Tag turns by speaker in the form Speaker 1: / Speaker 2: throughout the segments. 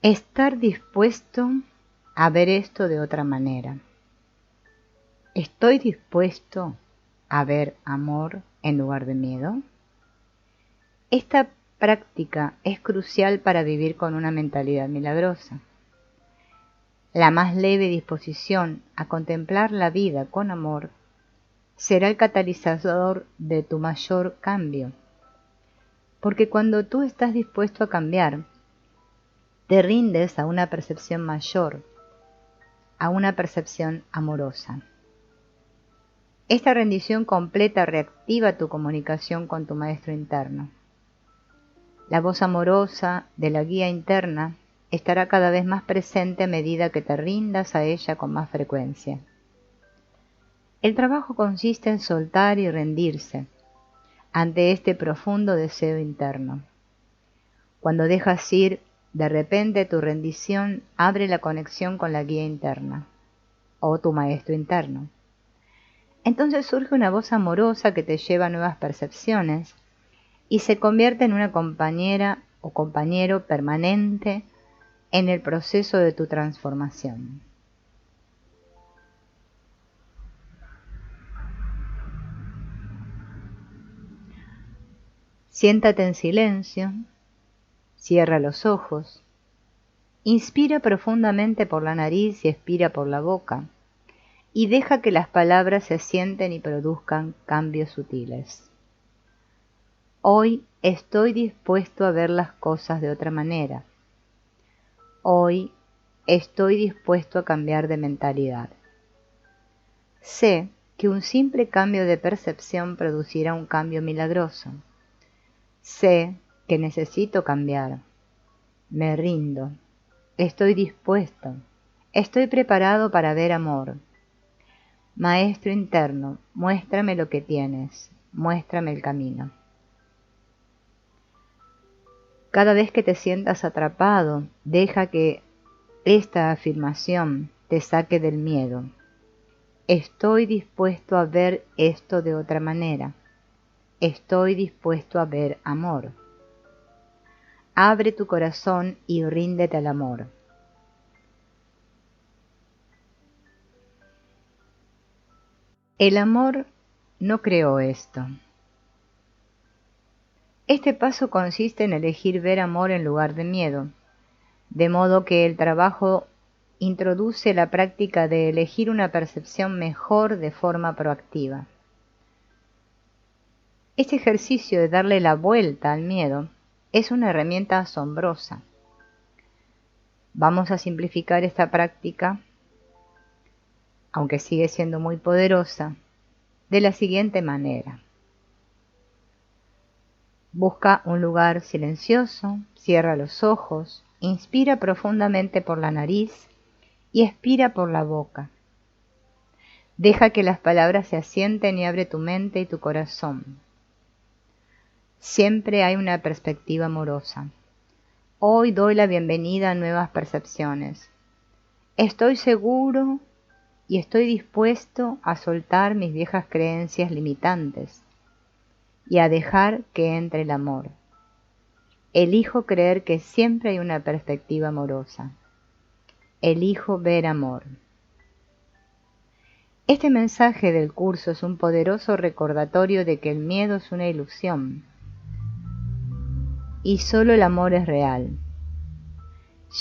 Speaker 1: Estar dispuesto a ver esto de otra manera. ¿Estoy dispuesto a ver amor en lugar de miedo? Esta práctica es crucial para vivir con una mentalidad milagrosa. La más leve disposición a contemplar la vida con amor será el catalizador de tu mayor cambio. Porque cuando tú estás dispuesto a cambiar, te rindes a una percepción mayor, a una percepción amorosa. Esta rendición completa reactiva tu comunicación con tu maestro interno. La voz amorosa de la guía interna estará cada vez más presente a medida que te rindas a ella con más frecuencia. El trabajo consiste en soltar y rendirse ante este profundo deseo interno. Cuando dejas ir, de repente tu rendición abre la conexión con la guía interna o tu maestro interno. Entonces surge una voz amorosa que te lleva a nuevas percepciones y se convierte en una compañera o compañero permanente en el proceso de tu transformación. Siéntate en silencio, cierra los ojos, inspira profundamente por la nariz y expira por la boca, y deja que las palabras se asienten y produzcan cambios sutiles. Hoy estoy dispuesto a ver las cosas de otra manera. Hoy estoy dispuesto a cambiar de mentalidad. Sé que un simple cambio de percepción producirá un cambio milagroso. Sé que necesito cambiar. Me rindo. Estoy dispuesto. Estoy preparado para ver amor. Maestro interno, muéstrame lo que tienes. Muéstrame el camino. Cada vez que te sientas atrapado, deja que esta afirmación te saque del miedo. Estoy dispuesto a ver esto de otra manera. Estoy dispuesto a ver amor. Abre tu corazón y ríndete al amor. El amor no creó esto. Este paso consiste en elegir ver amor en lugar de miedo, de modo que el trabajo introduce la práctica de elegir una percepción mejor de forma proactiva. Este ejercicio de darle la vuelta al miedo es una herramienta asombrosa. Vamos a simplificar esta práctica, aunque sigue siendo muy poderosa, de la siguiente manera. Busca un lugar silencioso, cierra los ojos, inspira profundamente por la nariz y expira por la boca. Deja que las palabras se asienten y abre tu mente y tu corazón. Siempre hay una perspectiva amorosa. Hoy doy la bienvenida a nuevas percepciones. Estoy seguro y estoy dispuesto a soltar mis viejas creencias limitantes y a dejar que entre el amor. Elijo creer que siempre hay una perspectiva amorosa. Elijo ver amor. Este mensaje del curso es un poderoso recordatorio de que el miedo es una ilusión y solo el amor es real.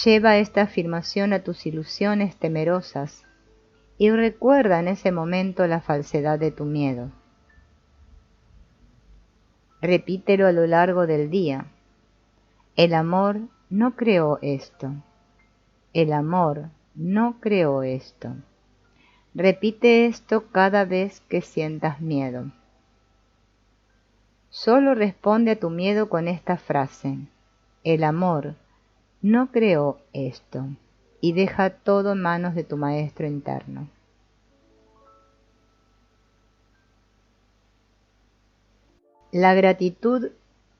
Speaker 1: Lleva esta afirmación a tus ilusiones temerosas y recuerda en ese momento la falsedad de tu miedo. Repítelo a lo largo del día. El amor no creó esto. El amor no creó esto. Repite esto cada vez que sientas miedo. Solo responde a tu miedo con esta frase. El amor no creó esto. Y deja todo en manos de tu maestro interno. La gratitud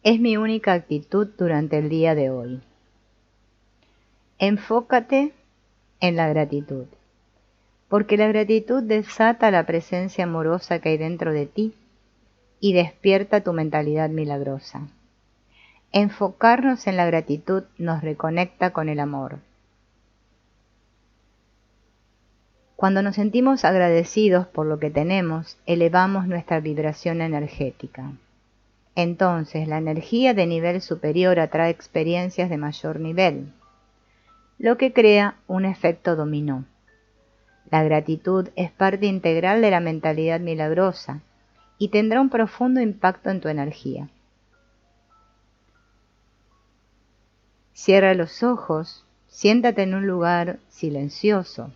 Speaker 1: es mi única actitud durante el día de hoy. Enfócate en la gratitud, porque la gratitud desata la presencia amorosa que hay dentro de ti y despierta tu mentalidad milagrosa. Enfocarnos en la gratitud nos reconecta con el amor. Cuando nos sentimos agradecidos por lo que tenemos, elevamos nuestra vibración energética. Entonces, la energía de nivel superior atrae experiencias de mayor nivel, lo que crea un efecto dominó. La gratitud es parte integral de la mentalidad milagrosa y tendrá un profundo impacto en tu energía. Cierra los ojos, siéntate en un lugar silencioso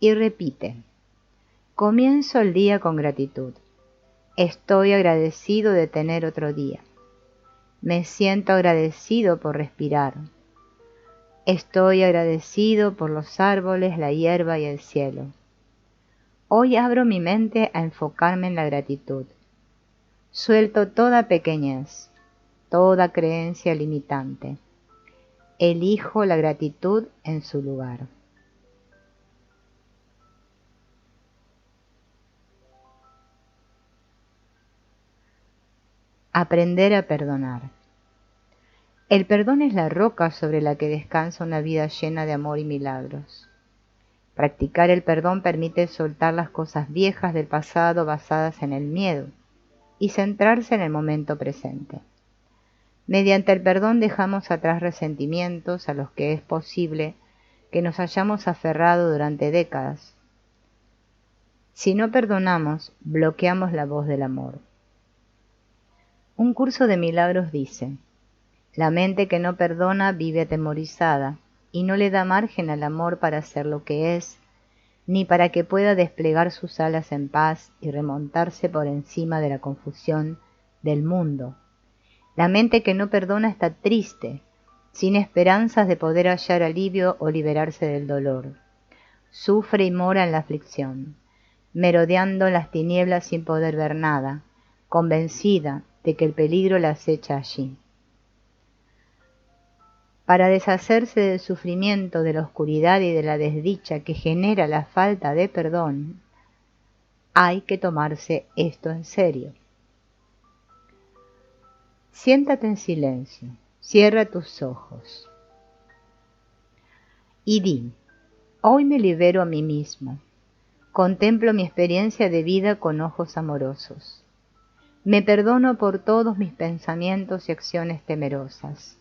Speaker 1: y repite: comienzo el día con gratitud. Estoy agradecido de tener otro día. Me siento agradecido por respirar. Estoy agradecido por los árboles, la hierba y el cielo. Hoy abro mi mente a enfocarme en la gratitud. Suelto toda pequeñez, toda creencia limitante. Elijo la gratitud en su lugar. Aprender a perdonar. El perdón es la roca sobre la que descansa una vida llena de amor y milagros. Practicar el perdón permite soltar las cosas viejas del pasado basadas en el miedo y centrarse en el momento presente. Mediante el perdón dejamos atrás resentimientos a los que es posible que nos hayamos aferrado durante décadas. Si no perdonamos, bloqueamos la voz del amor. Un curso de milagros dice: la mente que no perdona vive atemorizada y no le da margen al amor para ser lo que es, ni para que pueda desplegar sus alas en paz y remontarse por encima de la confusión del mundo. La mente que no perdona está triste, sin esperanzas de poder hallar alivio o liberarse del dolor. Sufre y mora en la aflicción, merodeando las tinieblas sin poder ver nada, convencida de que el peligro la acecha allí. Para deshacerse del sufrimiento, de la oscuridad y de la desdicha que genera la falta de perdón, hay que tomarse esto en serio. Siéntate en silencio, cierra tus ojos y di: hoy me libero a mí mismo, contemplo mi experiencia de vida con ojos amorosos. Me perdono por todos mis pensamientos y acciones temerosas.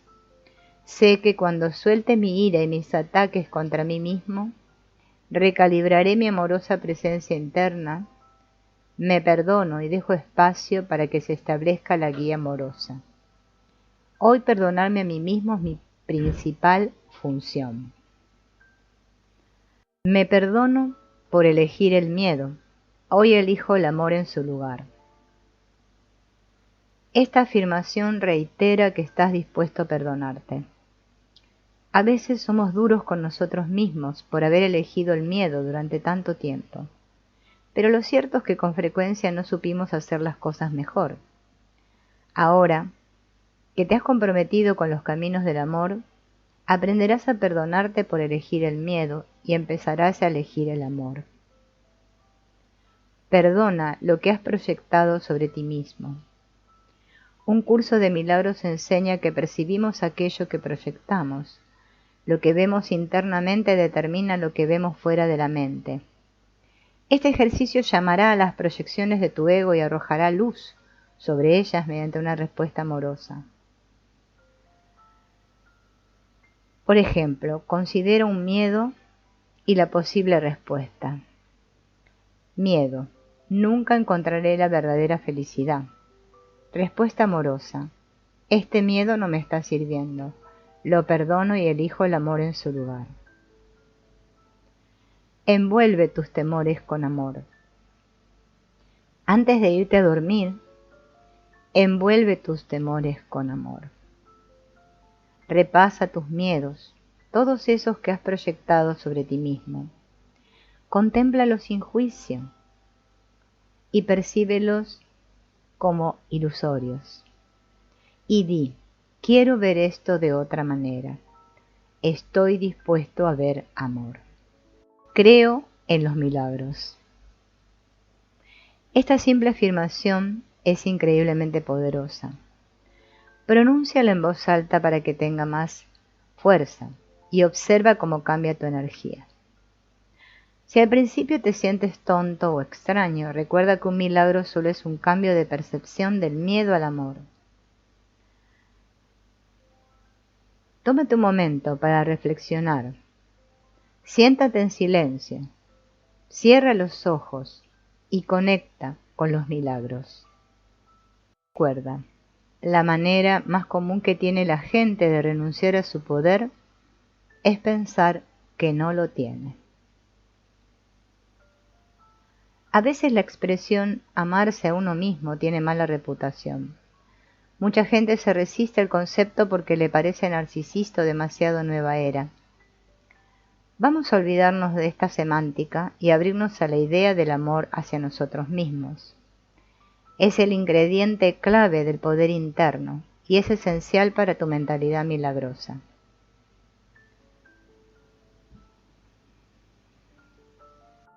Speaker 1: Sé que cuando suelte mi ira y mis ataques contra mí mismo, recalibraré mi amorosa presencia interna, me perdono y dejo espacio para que se establezca la guía amorosa. Hoy perdonarme a mí mismo es mi principal función. Me perdono por elegir el miedo, hoy elijo el amor en su lugar. Esta afirmación reitera que estás dispuesto a perdonarte. A veces somos duros con nosotros mismos por haber elegido el miedo durante tanto tiempo, pero lo cierto es que con frecuencia no supimos hacer las cosas mejor. Ahora que te has comprometido con los caminos del amor, aprenderás a perdonarte por elegir el miedo y empezarás a elegir el amor. Perdona lo que has proyectado sobre ti mismo. Un curso de milagros enseña que percibimos aquello que proyectamos. Lo que vemos internamente determina lo que vemos fuera de la mente. Este ejercicio llamará a las proyecciones de tu ego y arrojará luz sobre ellas mediante una respuesta amorosa. Por ejemplo, considera un miedo y la posible respuesta. Miedo: nunca encontraré la verdadera felicidad. Respuesta amorosa: este miedo no me está sirviendo. Lo perdono y elijo el amor en su lugar. Envuelve tus temores con amor. Antes de irte a dormir, envuelve tus temores con amor. Repasa tus miedos, todos esos que has proyectado sobre ti mismo. Contémplalos sin juicio y percíbelos como ilusorios. Y di: quiero ver esto de otra manera. Estoy dispuesto a ver amor. Creo en los milagros. Esta simple afirmación es increíblemente poderosa. Pronúncialo en voz alta para que tenga más fuerza y observa cómo cambia tu energía. Si al principio te sientes tonto o extraño, recuerda que un milagro solo es un cambio de percepción del miedo al amor. Tómate un momento para reflexionar. Siéntate en silencio, cierra los ojos y conecta con los milagros. Recuerda, la manera más común que tiene la gente de renunciar a su poder es pensar que no lo tiene. A veces la expresión amarse a uno mismo tiene mala reputación. Mucha gente se resiste al concepto porque le parece narcisista o demasiado nueva era. Vamos a olvidarnos de esta semántica y abrirnos a la idea del amor hacia nosotros mismos. Es el ingrediente clave del poder interno y es esencial para tu mentalidad milagrosa.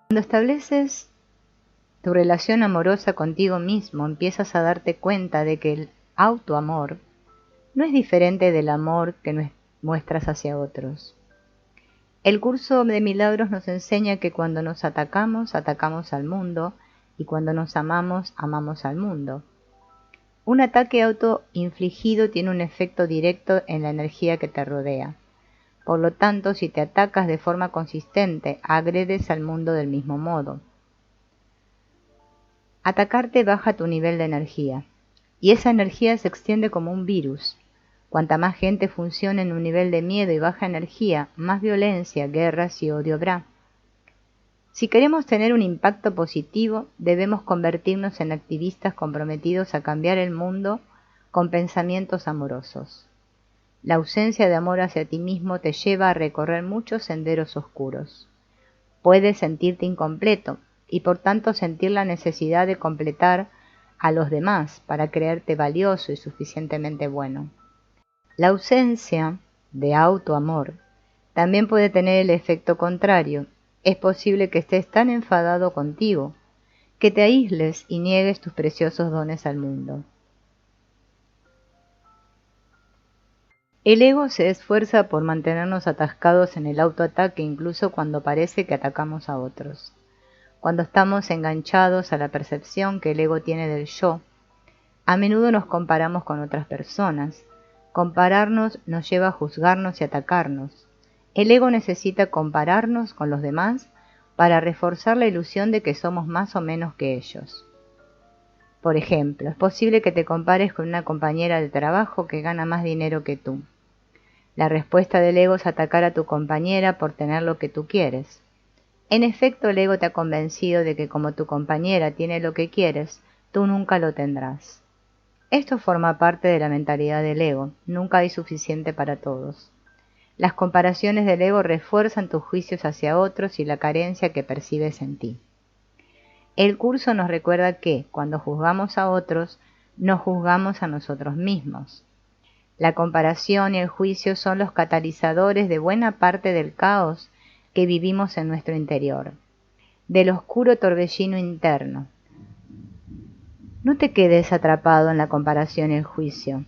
Speaker 1: Cuando estableces tu relación amorosa contigo mismo, empiezas a darte cuenta de que el autoamor no es diferente del amor que muestras hacia otros. El curso de milagros nos enseña que cuando nos atacamos, atacamos al mundo, y cuando nos amamos, amamos al mundo. Un ataque autoinfligido tiene un efecto directo en la energía que te rodea. Por lo tanto, si te atacas de forma consistente, agredes al mundo del mismo modo. Atacarte baja tu nivel de energía, y esa energía se extiende como un virus. Cuanta más gente funcione en un nivel de miedo y baja energía, más violencia, guerras y odio habrá. Si queremos tener un impacto positivo, debemos convertirnos en activistas comprometidos a cambiar el mundo con pensamientos amorosos. La ausencia de amor hacia ti mismo te lleva a recorrer muchos senderos oscuros. Puedes sentirte incompleto y por tanto sentir la necesidad de completar a los demás para creerte valioso y suficientemente bueno. La ausencia de autoamor también puede tener el efecto contrario. Es posible que estés tan enfadado contigo que te aísles y niegues tus preciosos dones al mundo. El ego se esfuerza por mantenernos atascados en el autoataque incluso cuando parece que atacamos a otros. Cuando estamos enganchados a la percepción que el ego tiene del yo, a menudo nos comparamos con otras personas. Compararnos nos lleva a juzgarnos y atacarnos. El ego necesita compararnos con los demás para reforzar la ilusión de que somos más o menos que ellos. Por ejemplo, es posible que te compares con una compañera de trabajo que gana más dinero que tú. La respuesta del ego es atacar a tu compañera por tener lo que tú quieres. En efecto, el ego te ha convencido de que como tu compañera tiene lo que quieres, tú nunca lo tendrás. Esto forma parte de la mentalidad del ego, nunca hay suficiente para todos. Las comparaciones del ego refuerzan tus juicios hacia otros y la carencia que percibes en ti. El curso nos recuerda que, cuando juzgamos a otros, nos juzgamos a nosotros mismos. La comparación y el juicio son los catalizadores de buena parte del caos que vivimos en nuestro interior, del oscuro torbellino interno. No te quedes atrapado en la comparación y el juicio.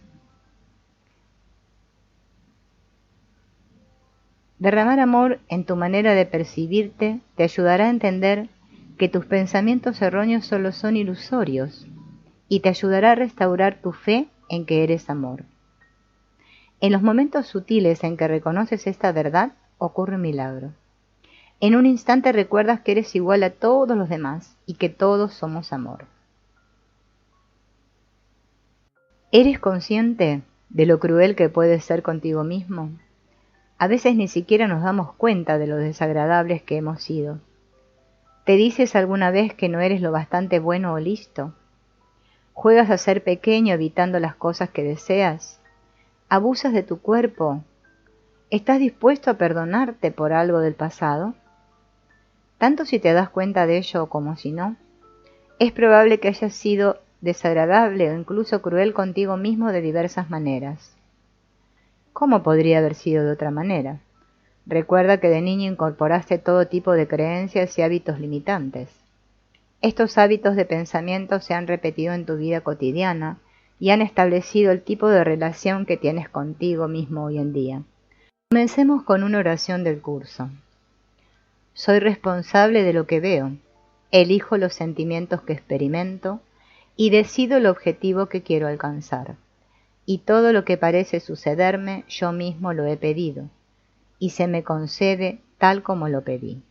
Speaker 1: Derramar amor en tu manera de percibirte te ayudará a entender que tus pensamientos erróneos solo son ilusorios y te ayudará a restaurar tu fe en que eres amor. En los momentos sutiles en que reconoces esta verdad, ocurre un milagro. En un instante recuerdas que eres igual a todos los demás y que todos somos amor. ¿Eres consciente de lo cruel que puedes ser contigo mismo? A veces ni siquiera nos damos cuenta de lo desagradables que hemos sido. ¿Te dices alguna vez que no eres lo bastante bueno o listo? ¿Juegas a ser pequeño evitando las cosas que deseas? ¿Abusas de tu cuerpo? ¿Estás dispuesto a perdonarte por algo del pasado? Tanto si te das cuenta de ello como si no. Es probable que hayas sido desagradable o incluso cruel contigo mismo de diversas maneras. ¿Cómo podría haber sido de otra manera? Recuerda que de niño incorporaste todo tipo de creencias y hábitos limitantes. Estos hábitos de pensamiento se han repetido en tu vida cotidiana y han establecido el tipo de relación que tienes contigo mismo hoy en día. Comencemos con una oración del curso. Soy responsable de lo que veo, elijo los sentimientos que experimento y decido el objetivo que quiero alcanzar. Y todo lo que parece sucederme yo mismo lo he pedido, y se me concede tal como lo pedí.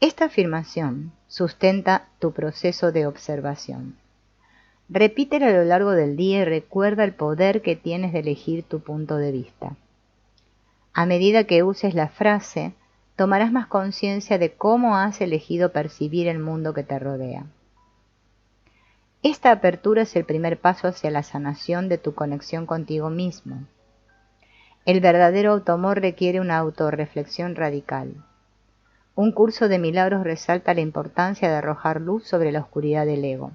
Speaker 1: Esta afirmación sustenta tu proceso de observación. Repítela a lo largo del día y recuerda el poder que tienes de elegir tu punto de vista. A medida que uses la frase, tomarás más conciencia de cómo has elegido percibir el mundo que te rodea. Esta apertura es el primer paso hacia la sanación de tu conexión contigo mismo. El verdadero autoamor requiere una autorreflexión radical. Un curso de milagros resalta la importancia de arrojar luz sobre la oscuridad del ego.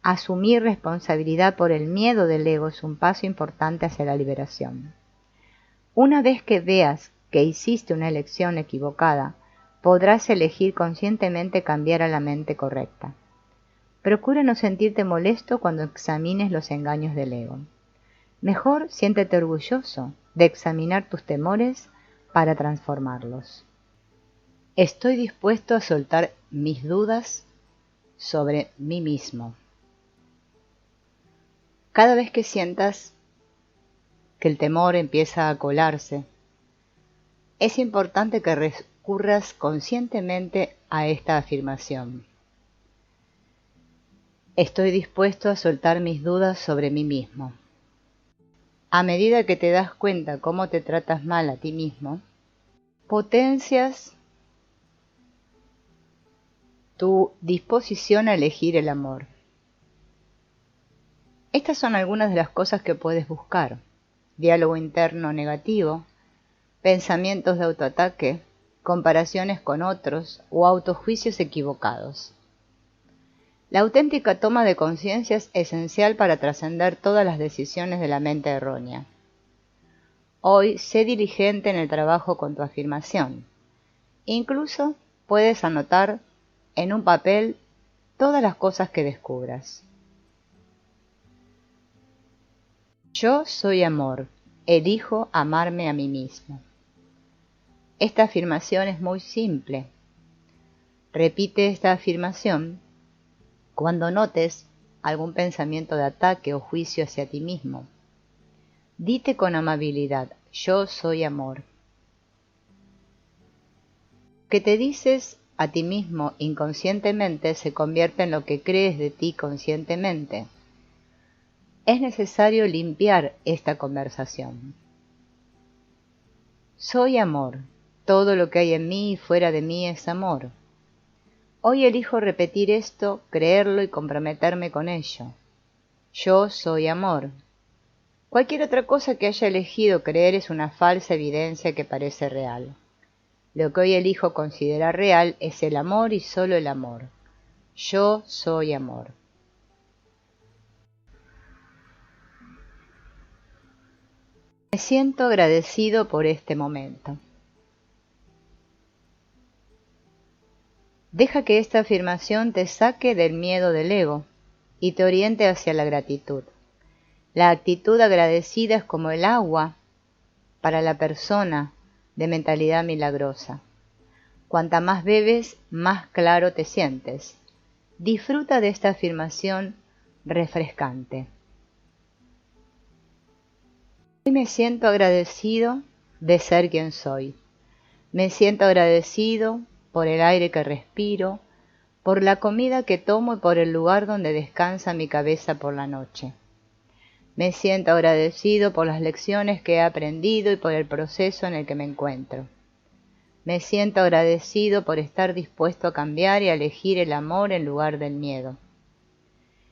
Speaker 1: Asumir responsabilidad por el miedo del ego es un paso importante hacia la liberación. Una vez que veas que hiciste una elección equivocada, podrás elegir conscientemente cambiar a la mente correcta. Procura no sentirte molesto cuando examines los engaños del ego. Mejor siéntete orgulloso de examinar tus temores para transformarlos. Estoy dispuesto a soltar mis dudas sobre mí mismo. Cada vez que sientas que el temor empieza a colarse, es importante que recurras conscientemente a esta afirmación. Estoy dispuesto a soltar mis dudas sobre mí mismo. A medida que te das cuenta cómo te tratas mal a ti mismo, potencias tu disposición a elegir el amor. Estas son algunas de las cosas que puedes buscar: diálogo interno negativo, pensamientos de autoataque, comparaciones con otros o autojuicios equivocados. La auténtica toma de conciencia es esencial para trascender todas las decisiones de la mente errónea. Hoy, sé diligente en el trabajo con tu afirmación. Incluso puedes anotar en un papel todas las cosas que descubras. Yo soy amor, elijo amarme a mí mismo. Esta afirmación es muy simple. Repite esta afirmación cuando notes algún pensamiento de ataque o juicio hacia ti mismo. Dite con amabilidad: yo soy amor. Lo que te dices a ti mismo inconscientemente se convierte en lo que crees de ti conscientemente. Es necesario limpiar esta conversación. Soy amor. Todo lo que hay en mí y fuera de mí es amor. Hoy elijo repetir esto, creerlo y comprometerme con ello. Yo soy amor. Cualquier otra cosa que haya elegido creer es una falsa evidencia que parece real. Lo que hoy elijo considerar real es el amor y solo el amor. Yo soy amor. Me siento agradecido por este momento. Deja que esta afirmación te saque del miedo del ego y te oriente hacia la gratitud. La actitud agradecida es como el agua para la persona de mentalidad milagrosa. Cuanta más bebes, más claro te sientes. Disfruta de esta afirmación refrescante. Hoy me siento agradecido de ser quien soy. Me siento agradecido por el aire que respiro, por la comida que tomo y por el lugar donde descansa mi cabeza por la noche. Me siento agradecido por las lecciones que he aprendido y por el proceso en el que me encuentro. Me siento agradecido por estar dispuesto a cambiar y a elegir el amor en lugar del miedo.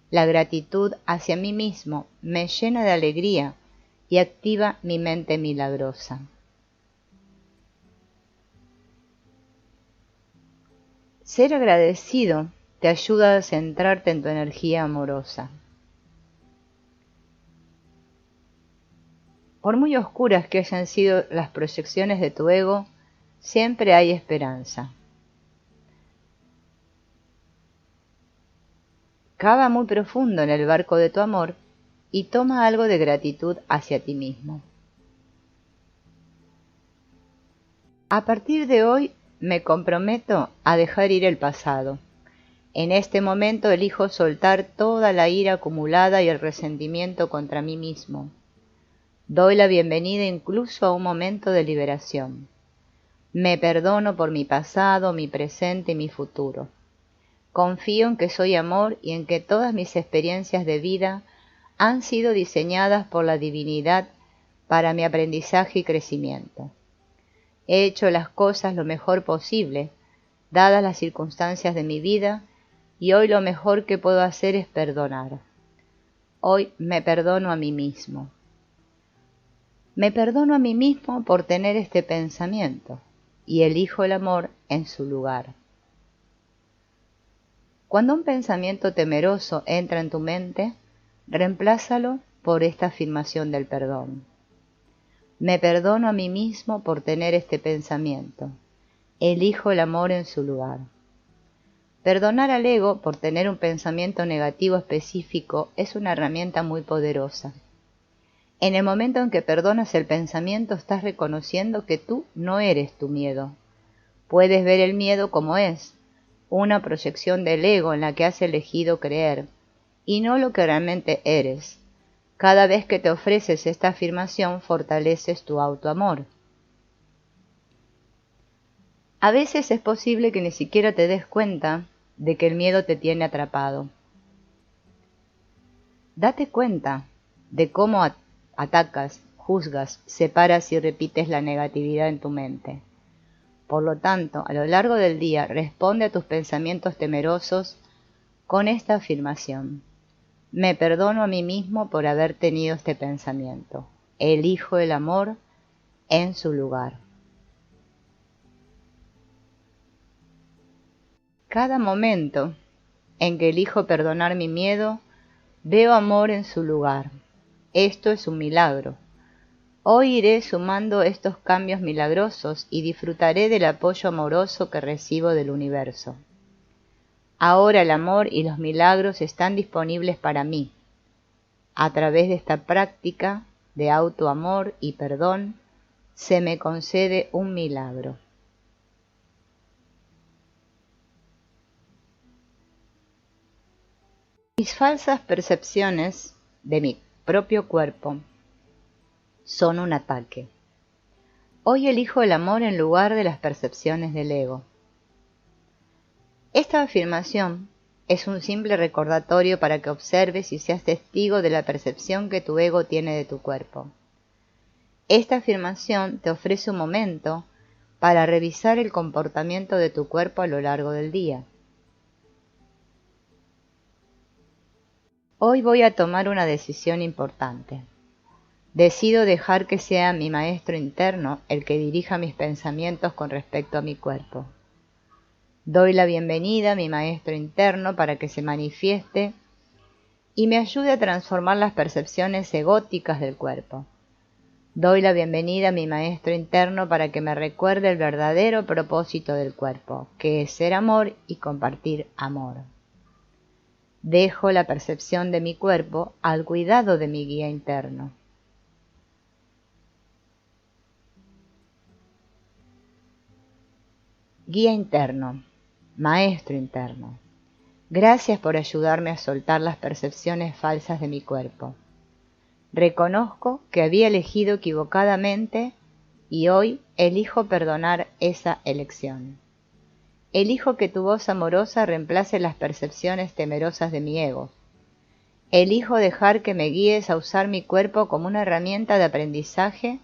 Speaker 1: La gratitud hacia mí mismo me llena de alegría y activa mi mente milagrosa. Ser agradecido te ayuda a centrarte en tu energía amorosa. Por muy oscuras que hayan sido las proyecciones de tu ego, siempre hay esperanza. Cava muy profundo en el barco de tu amor y toma algo de gratitud hacia ti mismo. A partir de hoy me comprometo a dejar ir el pasado. En este momento elijo soltar toda la ira acumulada y el resentimiento contra mí mismo. Doy la bienvenida incluso a un momento de liberación. Me perdono por mi pasado, mi presente y mi futuro. Confío en que soy amor y en que todas mis experiencias de vida han sido diseñadas por la divinidad para mi aprendizaje y crecimiento. He hecho las cosas lo mejor posible, dadas las circunstancias de mi vida, y hoy lo mejor que puedo hacer es perdonar. Hoy me perdono a mí mismo. Me perdono a mí mismo por tener este pensamiento y elijo el amor en su lugar. Cuando un pensamiento temeroso entra en tu mente, reemplázalo por esta afirmación del perdón. Me perdono a mí mismo por tener este pensamiento. Elijo el amor en su lugar. Perdonar al ego por tener un pensamiento negativo específico es una herramienta muy poderosa. En el momento en que perdonas el pensamiento, estás reconociendo que tú no eres tu miedo. Puedes ver el miedo como es, una proyección del ego en la que has elegido creer, y no lo que realmente eres. Cada vez que te ofreces esta afirmación, fortaleces tu autoamor. A veces es posible que ni siquiera te des cuenta de que el miedo te tiene atrapado. Date cuenta de cómo atacas, juzgas, separas y repites la negatividad en tu mente. Por lo tanto, a lo largo del día, responde a tus pensamientos temerosos con esta afirmación. Me perdono a mí mismo por haber tenido este pensamiento. Elijo el amor en su lugar. Cada momento en que elijo perdonar mi miedo, veo amor en su lugar. Esto es un milagro. Hoy iré sumando estos cambios milagrosos y disfrutaré del apoyo amoroso que recibo del universo. Ahora el amor y los milagros están disponibles para mí. A través de esta práctica de autoamor y perdón, se me concede un milagro. Mis falsas percepciones de mi propio cuerpo son un ataque. Hoy elijo el amor en lugar de las percepciones del ego. Esta afirmación es un simple recordatorio para que observes y seas testigo de la percepción que tu ego tiene de tu cuerpo. Esta afirmación te ofrece un momento para revisar el comportamiento de tu cuerpo a lo largo del día. Hoy voy a tomar una decisión importante. Decido dejar que sea mi maestro interno el que dirija mis pensamientos con respecto a mi cuerpo. Doy la bienvenida a mi maestro interno para que se manifieste y me ayude a transformar las percepciones egóticas del cuerpo. Doy la bienvenida a mi maestro interno para que me recuerde el verdadero propósito del cuerpo, que es ser amor y compartir amor. Dejo la percepción de mi cuerpo al cuidado de mi guía interno. Guía interno, maestro interno, gracias por ayudarme a soltar las percepciones falsas de mi cuerpo. Reconozco que había elegido equivocadamente y hoy elijo perdonar esa elección. Elijo que tu voz amorosa reemplace las percepciones temerosas de mi ego. Elijo dejar que me guíes a usar mi cuerpo como una herramienta de aprendizaje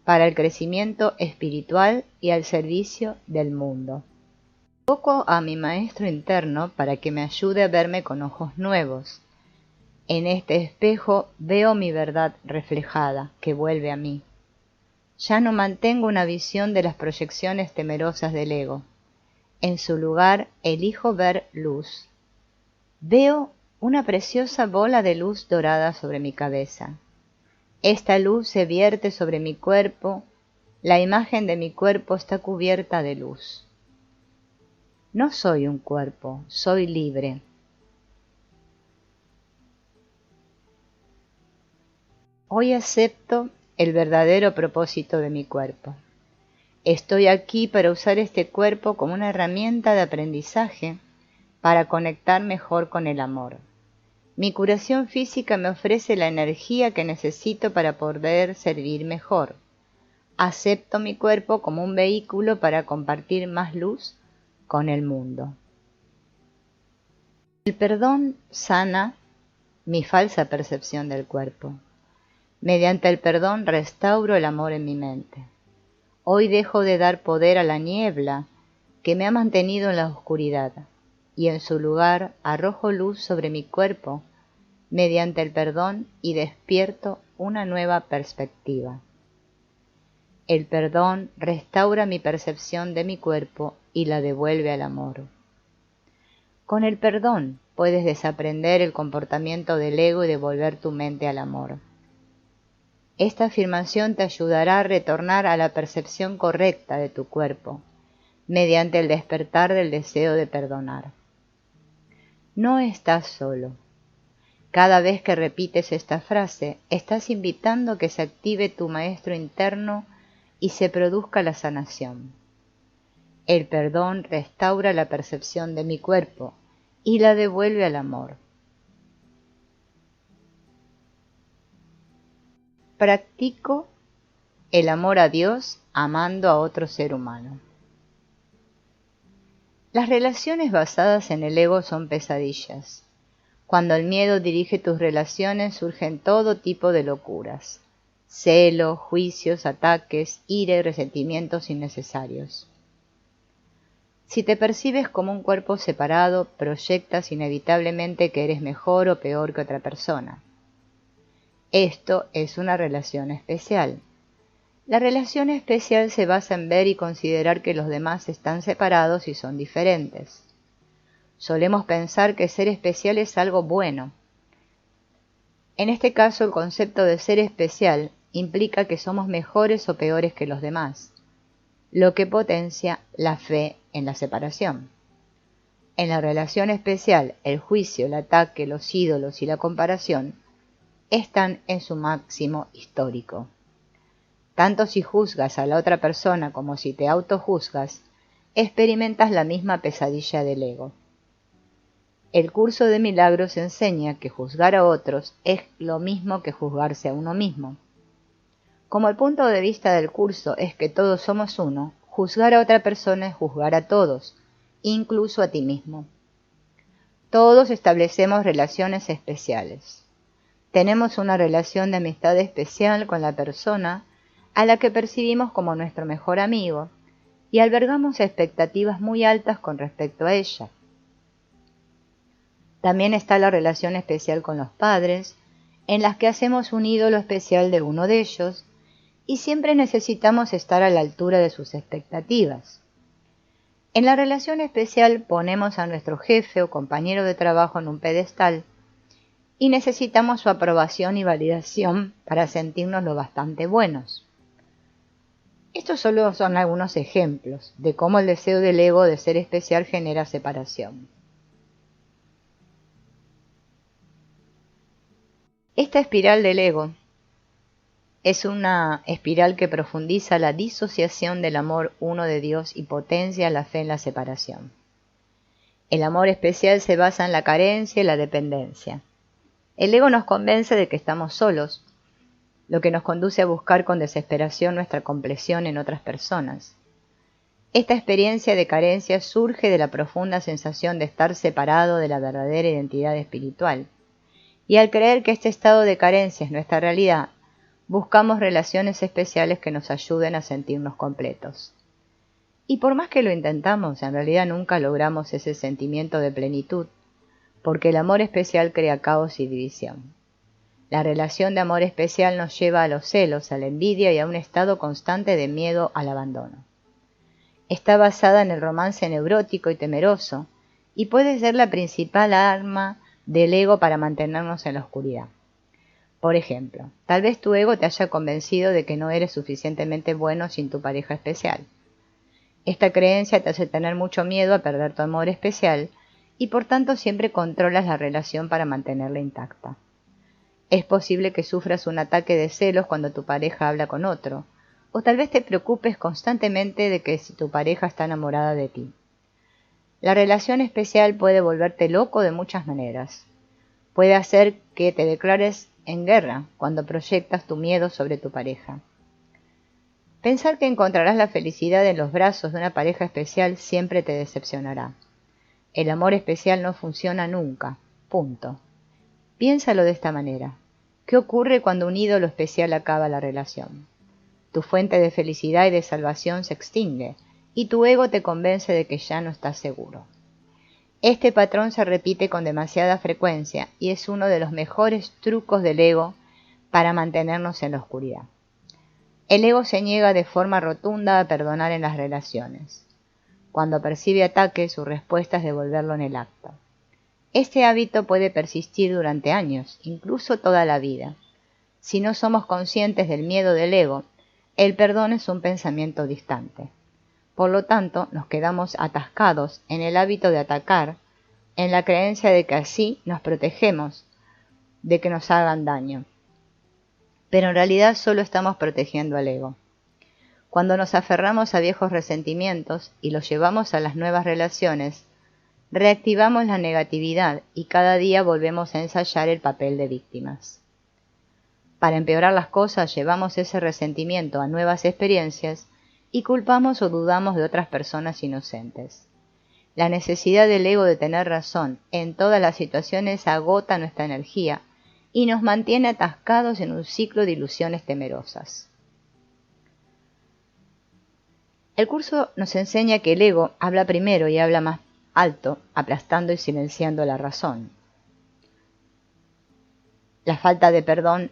Speaker 1: para el crecimiento espiritual y al servicio del mundo. Invoco a mi maestro interno para que me ayude a verme con ojos nuevos. En este espejo veo mi verdad reflejada, que vuelve a mí. Ya no mantengo una visión de las proyecciones temerosas del ego. En su lugar elijo ver luz. Veo una preciosa bola de luz dorada sobre mi cabeza. Esta luz se vierte sobre mi cuerpo. La imagen de mi cuerpo está cubierta de luz. No soy un cuerpo, soy libre. Hoy acepto el verdadero propósito de mi cuerpo. Estoy aquí para usar este cuerpo como una herramienta de aprendizaje para conectar mejor con el amor. Mi curación física me ofrece la energía que necesito para poder servir mejor. Acepto mi cuerpo como un vehículo para compartir más luz con el mundo. El perdón sana mi falsa percepción del cuerpo. Mediante el perdón restauro el amor en mi mente. Hoy dejo de dar poder a la niebla que me ha mantenido en la oscuridad y en su lugar arrojo luz sobre mi cuerpo mediante el perdón y despierto una nueva perspectiva. El perdón restaura mi percepción de mi cuerpo y la devuelve al amor. Con el perdón puedes desaprender el comportamiento del ego y devolver tu mente al amor. Esta afirmación te ayudará a retornar a la percepción correcta de tu cuerpo, mediante el despertar del deseo de perdonar. No estás solo. Cada vez que repites esta frase, estás invitando que se active tu maestro interno y se produzca la sanación. El perdón restaura la percepción de mi cuerpo y la devuelve al amor. Practico el amor a Dios amando a otro ser humano. Las relaciones basadas en el ego son pesadillas. Cuando el miedo dirige tus relaciones surgen todo tipo de locuras. Celos, juicios, ataques, ira y resentimientos innecesarios. Si te percibes como un cuerpo separado, proyectas inevitablemente que eres mejor o peor que otra persona. Esto es una relación especial. La relación especial se basa en ver y considerar que los demás están separados y son diferentes. Solemos pensar que ser especial es algo bueno. En este caso, el concepto de ser especial implica que somos mejores o peores que los demás, lo que potencia la fe en la separación. En la relación especial, el juicio, el ataque, los ídolos y la comparación están en su máximo histórico. Tanto si juzgas a la otra persona como si te autojuzgas, experimentas la misma pesadilla del ego. El curso de milagros enseña que juzgar a otros es lo mismo que juzgarse a uno mismo. Como el punto de vista del curso es que todos somos uno, juzgar a otra persona es juzgar a todos, incluso a ti mismo. Todos establecemos relaciones especiales. Tenemos una relación de amistad especial con la persona a la que percibimos como nuestro mejor amigo y albergamos expectativas muy altas con respecto a ella. También está la relación especial con los padres, en las que hacemos un ídolo especial de uno de ellos y siempre necesitamos estar a la altura de sus expectativas. En la relación especial ponemos a nuestro jefe o compañero de trabajo en un pedestal y necesitamos su aprobación y validación para sentirnos lo bastante buenos. Estos solo son algunos ejemplos de cómo el deseo del ego de ser especial genera separación. Esta espiral del ego es una espiral que profundiza la disociación del amor uno de Dios y potencia la fe en la separación. El amor especial se basa en la carencia y la dependencia. El ego nos convence de que estamos solos, lo que nos conduce a buscar con desesperación nuestra compleción en otras personas. Esta experiencia de carencia surge de la profunda sensación de estar separado de la verdadera identidad espiritual. Y al creer que este estado de carencia es nuestra realidad, buscamos relaciones especiales que nos ayuden a sentirnos completos. Y por más que lo intentamos, en realidad nunca logramos ese sentimiento de plenitud, porque el amor especial crea caos y división. La relación de amor especial nos lleva a los celos, a la envidia y a un estado constante de miedo al abandono. Está basada en el romance neurótico y temeroso, y puede ser la principal arma del ego para mantenernos en la oscuridad. Por ejemplo, tal vez tu ego te haya convencido de que no eres suficientemente bueno sin tu pareja especial. Esta creencia te hace tener mucho miedo a perder tu amor especial y por tanto siempre controlas la relación para mantenerla intacta. Es posible que sufras un ataque de celos cuando tu pareja habla con otro, o tal vez te preocupes constantemente de que si tu pareja está enamorada de ti. La relación especial puede volverte loco de muchas maneras. Puede hacer que te declares en guerra cuando proyectas tu miedo sobre tu pareja. Pensar que encontrarás la felicidad en los brazos de una pareja especial siempre te decepcionará. El amor especial no funciona nunca. Punto. Piénsalo de esta manera. ¿Qué ocurre cuando un ídolo especial acaba la relación? Tu fuente de felicidad y de salvación se extingue, y tu ego te convence de que ya no estás seguro. Este patrón se repite con demasiada frecuencia y es uno de los mejores trucos del ego para mantenernos en la oscuridad. El ego se niega de forma rotunda a perdonar en las relaciones. Cuando percibe ataque, su respuesta es devolverlo en el acto. Este hábito puede persistir durante años, incluso toda la vida. Si no somos conscientes del miedo del ego, el perdón es un pensamiento distante. Por lo tanto, nos quedamos atascados en el hábito de atacar, en la creencia de que así nos protegemos de que nos hagan daño. Pero en realidad solo estamos protegiendo al ego. Cuando nos aferramos a viejos resentimientos y los llevamos a las nuevas relaciones, reactivamos la negatividad y cada día volvemos a ensayar el papel de víctimas. Para empeorar las cosas, llevamos ese resentimiento a nuevas experiencias y culpamos o dudamos de otras personas inocentes. La necesidad del ego de tener razón en todas las situaciones agota nuestra energía y nos mantiene atascados en un ciclo de ilusiones temerosas. El curso nos enseña que el ego habla primero y habla más alto, aplastando y silenciando la razón. La falta de perdón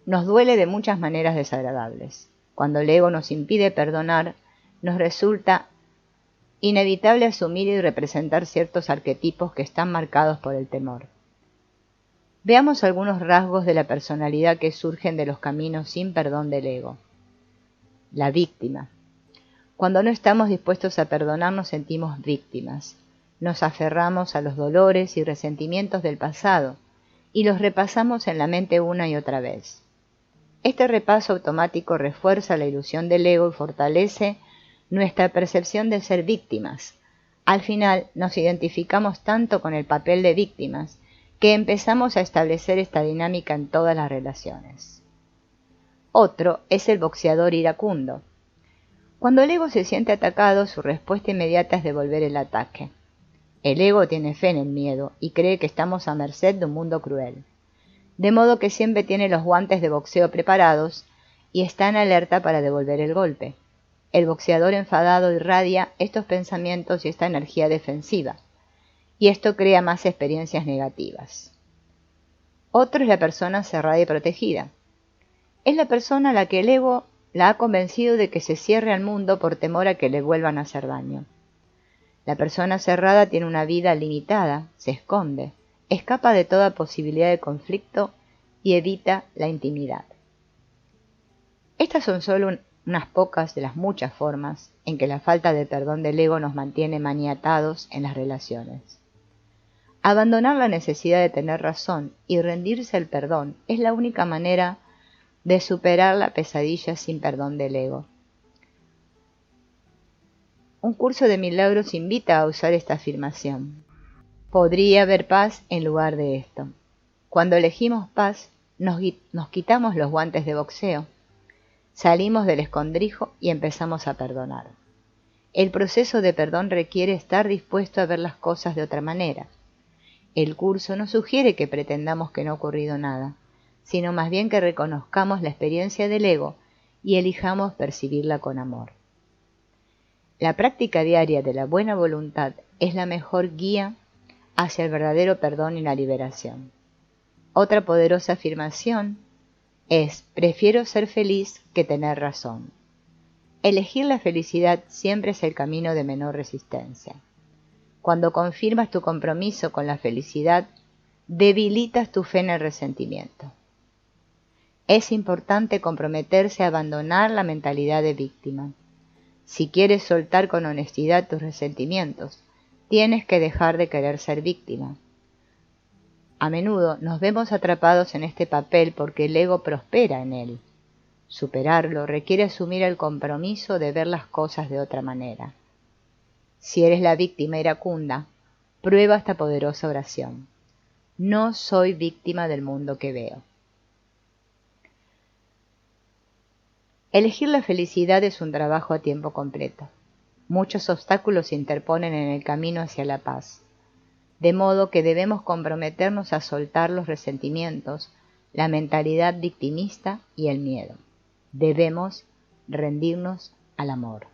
Speaker 1: nos duele de muchas maneras desagradables. Cuando el ego nos impide perdonar, nos resulta inevitable asumir y representar ciertos arquetipos que están marcados por el temor. Veamos algunos rasgos de la personalidad que surgen de los caminos sin perdón del ego. La víctima. Cuando no estamos dispuestos a perdonar, nos sentimos víctimas. Nos aferramos a los dolores y resentimientos del pasado y los repasamos en la mente una y otra vez. Este repaso automático refuerza la ilusión del ego y fortalece nuestra percepción de ser víctimas. Al final, nos identificamos tanto con el papel de víctimas que empezamos a establecer esta dinámica en todas las relaciones. Otro es el boxeador iracundo. Cuando el ego se siente atacado, su respuesta inmediata es devolver el ataque. El ego tiene fe en el miedo y cree que estamos a merced de un mundo cruel. De modo que siempre tiene los guantes de boxeo preparados y está en alerta para devolver el golpe. El boxeador enfadado irradia estos pensamientos y esta energía defensiva, y esto crea más experiencias negativas. Otro es la persona cerrada y protegida. Es la persona a la que el ego la ha convencido de que se cierre al mundo por temor a que le vuelvan a hacer daño. La persona cerrada tiene una vida limitada, se esconde, escapa de toda posibilidad de conflicto y evita la intimidad. Estas son solo unas pocas de las muchas formas en que la falta de perdón del ego nos mantiene maniatados en las relaciones. Abandonar la necesidad de tener razón y rendirse al perdón es la única manera de superar la pesadilla sin perdón del ego. Un curso de milagros invita a usar esta afirmación. Podría haber paz en lugar de esto. Cuando elegimos paz, nos quitamos los guantes de boxeo, salimos del escondrijo y empezamos a perdonar. El proceso de perdón requiere estar dispuesto a ver las cosas de otra manera. El curso no sugiere que pretendamos que no ha ocurrido nada, sino más bien que reconozcamos la experiencia del ego y elijamos percibirla con amor. La práctica diaria de la buena voluntad es la mejor guía hacia el verdadero perdón y la liberación. Otra poderosa afirmación es: prefiero ser feliz que tener razón. Elegir la felicidad siempre es el camino de menor resistencia. Cuando confirmas tu compromiso con la felicidad, debilitas tu fe en el resentimiento. Es importante comprometerse a abandonar la mentalidad de víctima. Si quieres soltar con honestidad tus resentimientos, tienes que dejar de querer ser víctima. A menudo nos vemos atrapados en este papel porque el ego prospera en él. Superarlo requiere asumir el compromiso de ver las cosas de otra manera. Si eres la víctima iracunda, prueba esta poderosa oración. No soy víctima del mundo que veo. Elegir la felicidad es un trabajo a tiempo completo. Muchos obstáculos se interponen en el camino hacia la paz, de modo que debemos comprometernos a soltar los resentimientos, la mentalidad victimista y el miedo. Debemos rendirnos al amor.